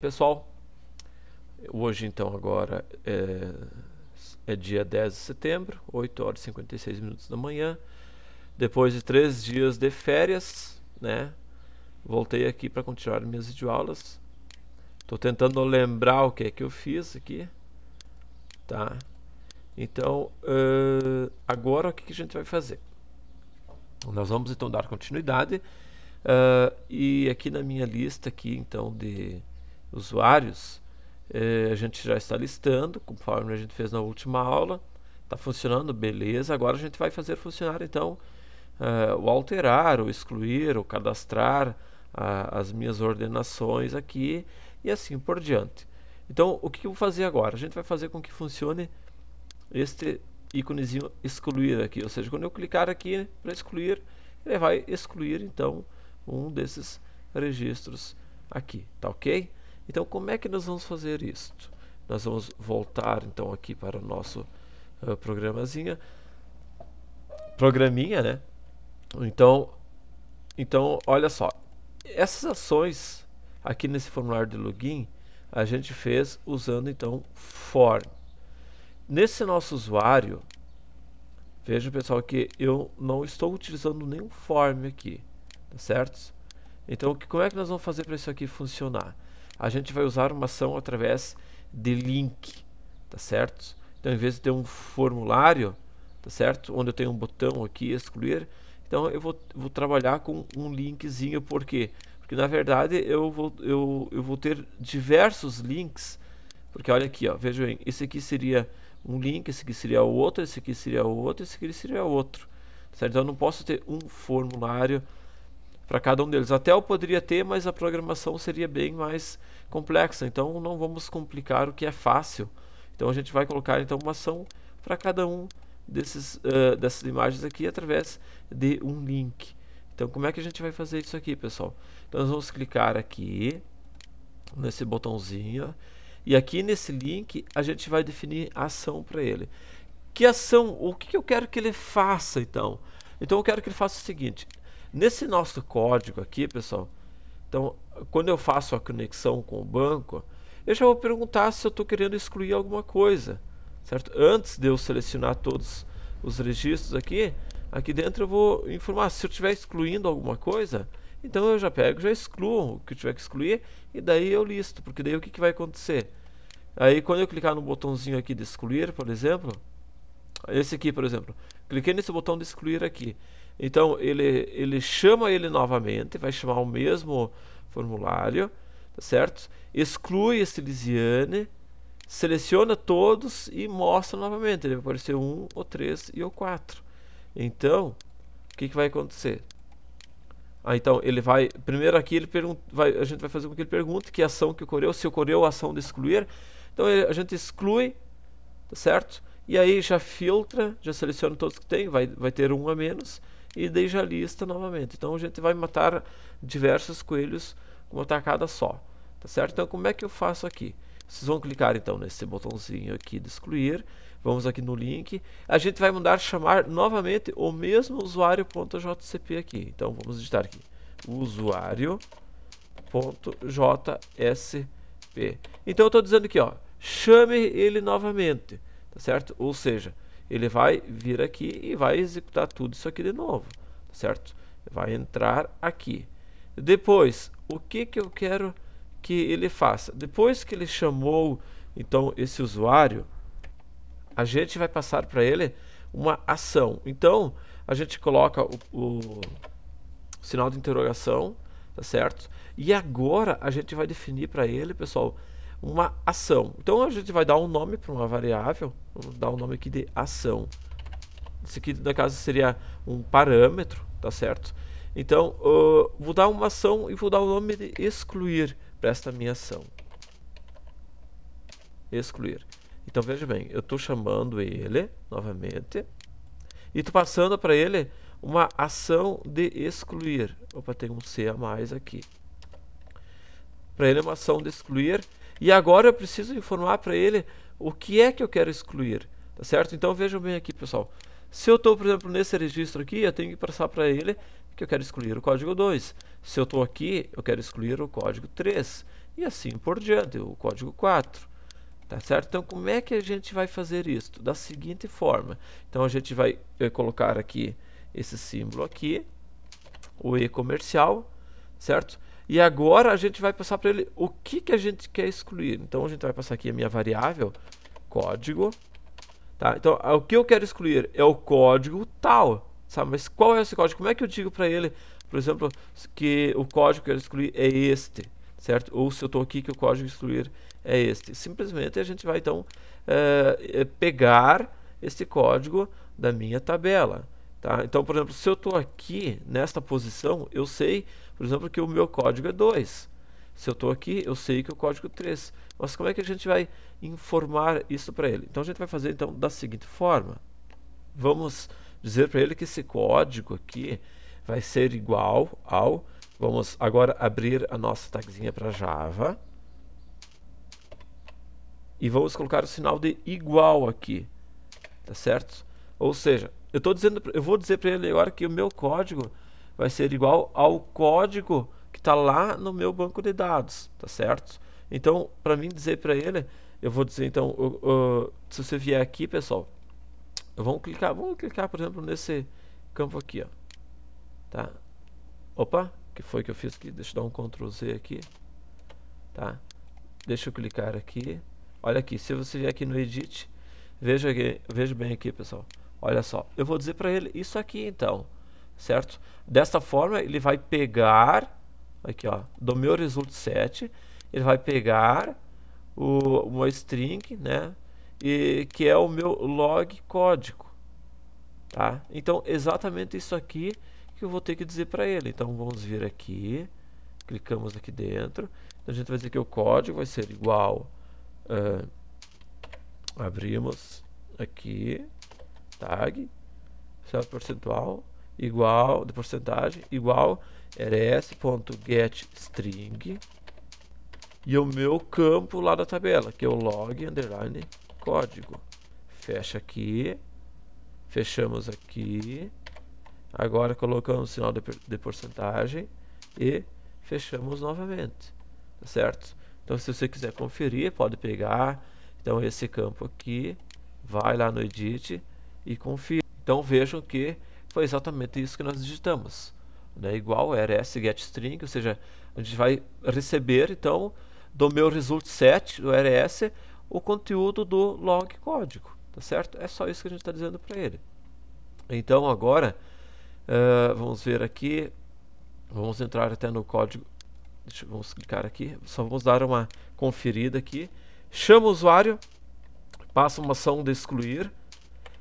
Pessoal, hoje então agora é dia 10 de setembro, 8 horas e 56 minutos da manhã. Depois de 3 dias de férias, né? Voltei aqui para continuar minhas videoaulas. Estou tentando lembrar o que é que eu fiz aqui, tá? Então, agora o que a gente vai fazer? Nós vamos então dar continuidade e aqui na minha lista aqui então de usuários, a gente já está listando conforme a gente fez na última aula. Está funcionando, beleza. Agora a gente vai fazer funcionar então o alterar, o excluir, o cadastrar as minhas ordenações aqui e assim por diante. Então o que eu vou fazer agora? A gente vai fazer com que funcione este íconezinho excluir aqui, ou seja, quando eu clicar aqui para excluir, ele vai excluir então um desses registros aqui, tá ok? Então como é que nós vamos fazer isto? Nós vamos voltar então aqui para o nosso programinha, né? Então olha só, essas ações aqui nesse formulário de login a gente fez usando então form. Nesse nosso usuário, veja pessoal que eu não estou utilizando nenhum form aqui, tá certo? Então como é que nós vamos fazer para isso aqui funcionar? A gente vai usar uma ação através de link, tá certo? Então em vez de ter um formulário, tá certo? Onde eu tenho um botão aqui, excluir, então eu vou trabalhar com um linkzinho, por quê? Porque na verdade eu vou ter diversos links, porque olha aqui, ó, veja bem, esse aqui seria um link, esse aqui seria outro, esse aqui seria outro, esse aqui seria outro, certo? Então eu não posso ter um formulário para cada um deles. Até eu poderia ter, mas a programação seria bem mais complexa, então não vamos complicar o que é fácil. Então a gente vai colocar então uma ação para cada um dessas imagens aqui através de um link. Então como é que a gente vai fazer isso aqui, pessoal? Então nós vamos clicar aqui nesse botãozinho e aqui nesse link a gente vai definir a ação para ele. Que ação? O que eu quero que ele faça então? Então eu quero que ele faça o seguinte: nesse nosso código aqui, pessoal, então quando eu faço a conexão com o banco, eu já vou perguntar se eu estou querendo excluir alguma coisa, certo? Antes de eu selecionar todos os registros aqui dentro eu vou informar se eu estiver excluindo alguma coisa. Então eu já pego, já excluo o que eu tiver que excluir e daí eu listo, porque daí o que vai acontecer? Aí quando eu clicar no botãozinho aqui de excluir, por exemplo, esse aqui, por exemplo, cliquei nesse botão de excluir aqui. Então ele chama ele novamente, vai chamar o mesmo formulário, tá certo? Exclui esse Lisiane, seleciona todos e mostra novamente. Ele vai aparecer o 1, o 3 e o 4. Então, o que vai acontecer? Então ele vai, primeiro aqui a gente vai fazer com que ele pergunte que ação que ocorreu, se ocorreu a ação de excluir. Então a gente exclui, tá certo? E aí já filtra, já seleciona todos que tem, vai ter um a menos e daí já lista novamente. Então a gente vai matar diversos coelhos com uma tacada só, tá certo? Então como é que eu faço aqui? Vocês vão clicar então nesse botãozinho aqui de excluir, vamos aqui no link, a gente vai mandar chamar novamente o mesmo usuário.jsp aqui. Então vamos digitar aqui, usuário.jsp. Então eu estou dizendo aqui, ó, chame ele novamente, tá certo? Ou seja, ele vai vir aqui e vai executar tudo isso aqui de novo, tá certo? Vai entrar aqui. Depois, o que eu quero que ele faça? Depois que ele chamou então esse usuário, a gente vai passar para ele uma ação. Então a gente coloca o sinal de interrogação, tá certo? E agora a gente vai definir para ele, pessoal, uma ação. Então a gente vai dar um nome para uma variável, vamos dar um nome aqui de ação. Isso aqui, no caso, seria um parâmetro, tá certo? Então vou dar uma ação e vou dar o nome de excluir para esta minha ação. Excluir. Então veja bem, eu estou chamando ele novamente e estou passando para ele uma ação de excluir. Opa, tem um C a mais aqui. Para ele é uma ação de excluir. E agora eu preciso informar para ele o que é que eu quero excluir, tá certo? Então vejam bem aqui, pessoal. Se eu estou, por exemplo, nesse registro aqui, eu tenho que passar para ele que eu quero excluir o código 2. Se eu estou aqui, eu quero excluir o código 3. e assim por diante, o código 4. Tá certo? Então, como é que a gente vai fazer isso? Da seguinte forma. Então, a gente vai colocar aqui esse símbolo aqui, o E comercial, certo? E agora a gente vai passar para ele o que a gente quer excluir. Então, a gente vai passar aqui a minha variável, código. Tá? Então, o que eu quero excluir é o código tal. Sabe? Mas qual é esse código? Como é que eu digo para ele, por exemplo, que o código que eu quero excluir é este? Certo? Ou se eu estou aqui que o código excluir é este. Simplesmente a gente vai então pegar este código da minha tabela. Tá? Então, por exemplo, se eu estou aqui nesta posição, eu sei, por exemplo, que o meu código é 2. Se eu estou aqui, eu sei que o código é 3. Mas como é que a gente vai informar isso para ele? Então, a gente vai fazer então da seguinte forma. Vamos dizer para ele que esse código aqui vai ser igual ao... Vamos agora abrir a nossa tagzinha para Java. E vamos colocar o sinal de igual aqui. Tá certo? Ou seja, eu vou dizer para ele agora que o meu código vai ser igual ao código que está lá no meu banco de dados. Tá certo? Então, para mim dizer para ele, eu vou dizer então, se você vier aqui, pessoal, vamos clicar, por exemplo, nesse campo aqui, ó. Tá? Opa, que foi que eu fiz aqui? Deixa eu dar um Ctrl Z aqui. Tá? Deixa eu clicar aqui. Olha aqui, se você vier aqui no Edit, veja bem aqui, pessoal. Olha só, eu vou dizer para ele isso aqui então, certo? Desta forma, ele vai pegar, aqui ó, do meu result set, ele vai pegar uma string, né? E que é o meu log código, tá? Então, exatamente isso aqui que eu vou ter que dizer para ele. Então, vamos vir aqui, clicamos aqui dentro, então, a gente vai dizer que o código vai ser igual, abrimos aqui, tag, certo, percentual, igual, de porcentagem, igual, rs.getString, e o meu campo lá da tabela, que é o log underline código. Fecha aqui, fechamos aqui, agora colocamos o sinal de porcentagem e fechamos novamente, tá certo? Então, se você quiser conferir, pode pegar então esse campo aqui, vai lá no Edit e confira. Então, vejam que foi exatamente isso que nós digitamos, né? Igual rs.getString, ou seja, a gente vai receber então do meu result set, do rs, o conteúdo do log código, tá certo? É só isso que a gente está dizendo para ele. Então, agora, vamos ver aqui, vamos entrar até no código. Vamos clicar aqui, só vamos dar uma conferida aqui. Chama o usuário, passa uma ação de excluir,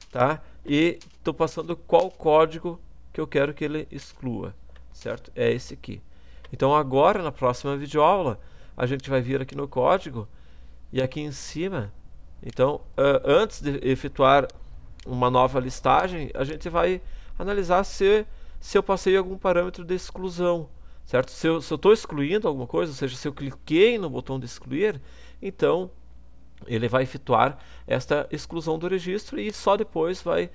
tá? E estou passando qual código que eu quero que ele exclua, certo? É esse aqui. Então agora, na próxima videoaula, a gente vai vir aqui no código e aqui em cima, então, antes de efetuar uma nova listagem, a gente vai analisar se eu passei algum parâmetro de exclusão, certo? Se eu estou excluindo alguma coisa, ou seja, se eu cliquei no botão de excluir, então ele vai efetuar esta exclusão do registro e só depois vai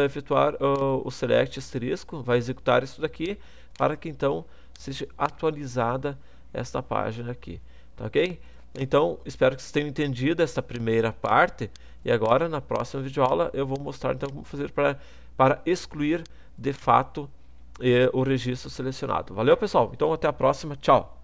efetuar o select asterisco, vai executar isso daqui para que então seja atualizada esta página aqui, tá ok? Então, espero que vocês tenham entendido esta primeira parte e agora na próxima videoaula eu vou mostrar então como fazer para excluir de fato o registro selecionado. Valeu, pessoal? Então, até a próxima. Tchau!